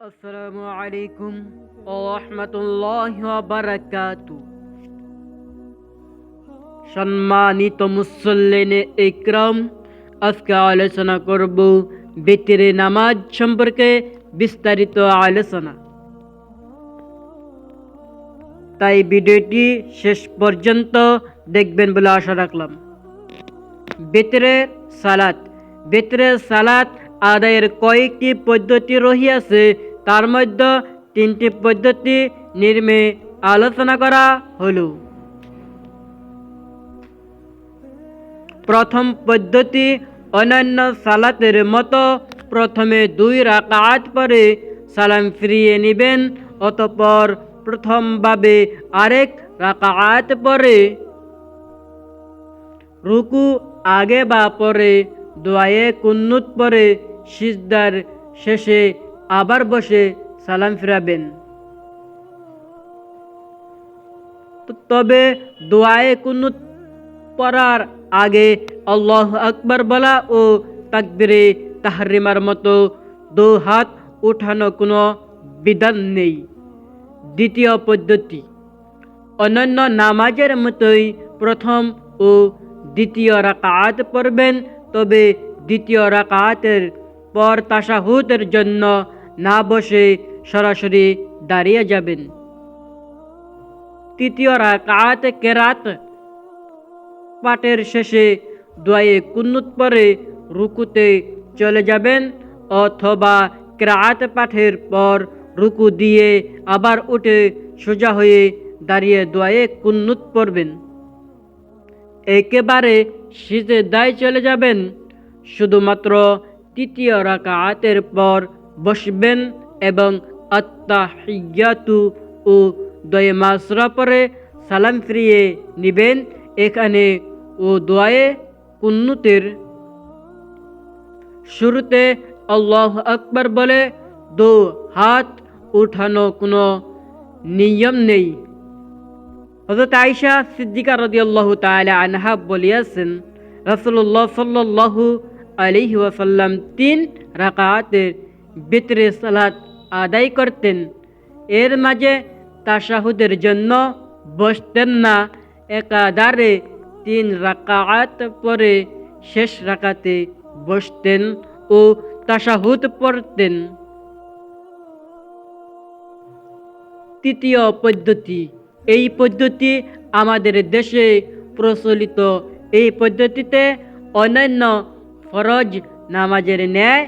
আসসালামু আলাইকুম ওয়া রাহমাতুল্লাহি ওয়া বারাকাতুহু। সম্মানিত মুসল্লিনে ইকরাম, আজকে আলোচনা করব বিতরে নামাজ সম্পর্কে বিস্তারিত আলোচনা। তাই ভিডিওটি শেষ পর্যন্ত দেখবেন বলে আশা রাখলাম। বিতরে সালাত আদায়ের কয়েকটি পদ্ধতি রহিয়াছে, তার মধ্যে তিনটি পদ্ধতি নির্মে আলোচনা করা হলো। প্রথম পদ্ধতি অন্যান্য সালাতের মতো প্রথমে 2 রাকাত পরে সালাম ফিরিয়ে নেবেন, অতঃপর প্রথমভাবে আরেক রাকাত পরে রুকু আগে বা পরে দোয়ায়ে কুন্নুত পরে সিজদার শেষে আবার বসে সালাম ফিরাবেন। তবে দোয়ায়ে কুন্নুত পড়ার আগে আল্লাহু আকবার বলা ও তাকবীরে তাহরিমার মতো 2 হাত উঠানো কোনো বিধান নেই। দ্বিতীয় পদ্ধতি অন্যান্য নামাজের মতোই প্রথম ও দ্বিতীয় রাকাত পড়বেন, তবে দ্বিতীয় রাকাতের পর তাশাহুদের জন্য না বসে সরাসরি দাঁড়িয়ে যাবেন। তৃতীয় রাকাত কেরাত পাঠের শেষে দোয়ায়ে কুন্নুত পরে রুকুতে চলে যাবেন, অথবা কেরাত পাঠের পর রুকু দিয়ে আবার উঠে সোজা হয়ে দাঁড়িয়ে দোয়ায়ে কুন্নুত পড়বেন। একেবারে সিজদায় চলে যাবেন, শুধুমাত্র তৃতীয় রাকাতের পর বসবেন এবং আত্তাহিয়াতু ও দোয়ে মাসরা পরে সালাম ফিরিয়ে নেবেন। এখানে ও দোয়ায়ে কুন্নুতের শুরুতে আল্লাহু আকবার বলে 2 হাত উঠানো কোনো নিয়ম নেই। হযরত আয়েশা সিদ্দিকা রাদিয়াল্লাহু তাআলা আনহা বলিয়াছেন, রাসূলুল্লাহ সাল্লাল্লাহু আলাইহি ওয়াসাল্লাম 3 রাকাতের বিতরে সালাত আদায় করতেন, এর মাঝে তাশাহুদের জন্য বসতেন না। একাধারে 3 রাকাত পরে শেষ রাকাতে বসতেন ও তাশাহুদ পড়তেন। তৃতীয় পদ্ধতি, এই পদ্ধতি আমাদের দেশে প্রচলিত। এই পদ্ধতিতে অন্যান্য ফরজ নামাজের ন্যায়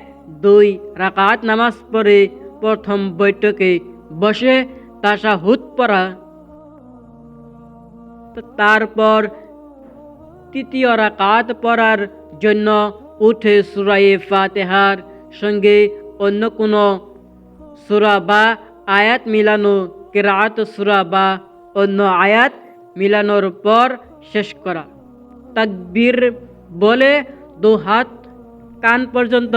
2 রাকাত নামাজ পড়ে প্রথম বৈঠকে বসে তাশাহুদ পড়া, তারপর তৃতীয় রাকাত পড়ার জন্য উঠে সূরায়ে ফাতিহার সঙ্গে অন্য কোনো সূরা বা আয়াত মিলানো, কিরাআত সূরা বা অন্য আয়াত মিলানোর পর শেষ করা। তাকবীর বলে 2 হাত কান পর্যন্ত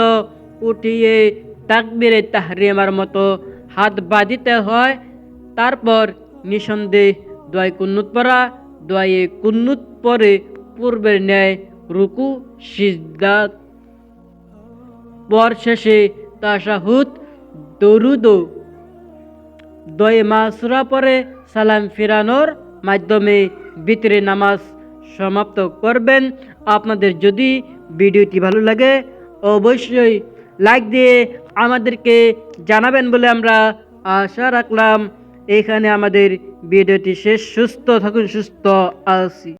উঠিয়ে তাকবীরে তাহরিমার মতো হাত বাঁধিতে হয়। তারপর নিঃসন্দেহে দোয়ায়ে কুন্নুত পড়া। দোয়ায়ে কুন্নুত পরে পূর্বের ন্যায় রুকু সিজদা, পর শেষে তাশাহুদ, দরুদ ও দোয়ে মাসুরা পরে সালাম ফিরানোর মাধ্যমে বিতরে নামাজ সমাপ্ত করবেন। আপনাদের যদি ভিডিওটি ভালো লাগে অবশ্যই লাইক দিয়ে আমাদেরকে জানাবেন বলে আমরা আশা রাখলাম। এখানে আমাদের ভিডিওটি শেষ। সুস্থ থাকুন, সুস্থ আছি।